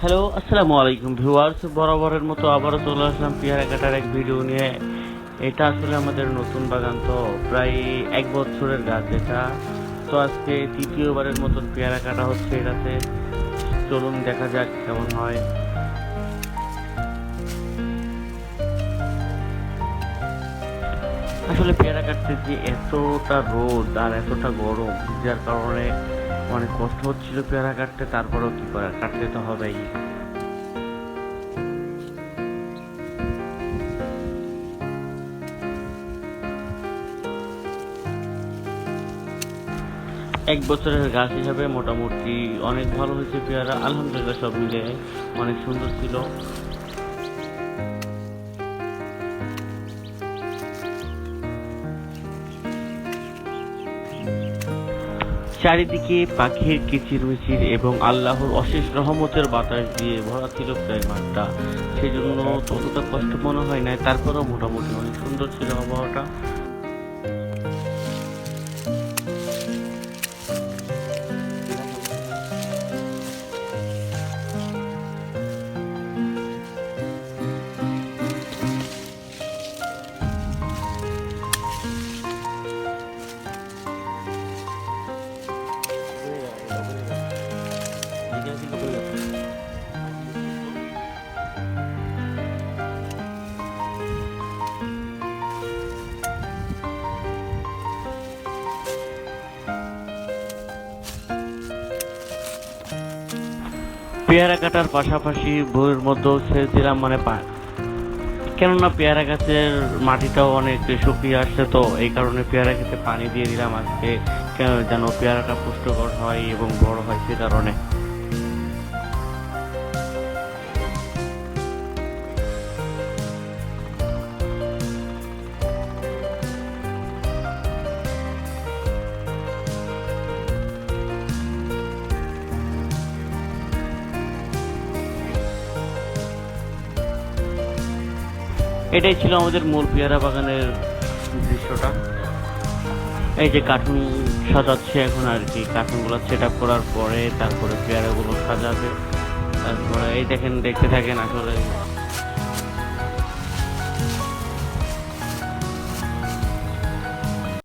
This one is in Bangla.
হ্যালো, আসসালামু আলাইকুম ভিউয়ার্স। বরাবরের মতো আবারও চলে আসলাম পেয়ারা কাটার এক ভিডিও নিয়ে। এটা আসলে আমাদের নতুন বাগান, তো প্রায় 1 বছরের গাছ এটা। তো আজকে তৃতীয়বারের মতন পেয়ারা কাটা হচ্ছে এটাতে। চলুন দেখা যাক কেমন হয়। আসলে পেয়ারা কাটতে যে এতটা রোদ আর এতটা গরম, যার কারণে অনেক কষ্ট হচ্ছিল পেয়ারা কাটতে। তারপরেও কি করার, কাটতে তো হবেই। 1 বছরের গাছ হিসাবে মোটামুটি অনেক ভালো হয়েছে পেয়ারা, আলহামদুলিল্লাহ। সব মিলে অনেক সুন্দর ছিল। চারিদিকে পাখির কিচিরমিচির এবং আল্লাহর অশেষ রহমতের বাতাস দিয়ে ভরা ছিল প্রায় মাঠটা। সেই জন্য ততটা কষ্ট মনে হয় না, তারপরেও মোটামুটি অনেক সুন্দর ছিল আবহাওয়াটা। পেয়ারা কাটার পাশাপাশি বইয়ের মধ্যেও সেচ দিলাম, মানে কেননা পেয়ারা গাছের মাটিটাও অনেক শুকিয়ে আসছে, তো এই কারণে পেয়ারা গাছে পানি দিয়ে দিলাম আজকে, যেন পেয়ারাটা পুষ্টকর হয় এবং বড় হয়, সে কারণে। এটাই ছিল আমাদের মূল পেয়ারা বাগানের দৃশ্যটা। এই যে কার্টুন সাজাচ্ছে এখন আর কি, কার্টুনগুলো সেট আপ করার পরে তারপরে পেয়ারাগুলো সাজাবে। তারপরে এই দেখেন, দেখতে থাকেন আসলে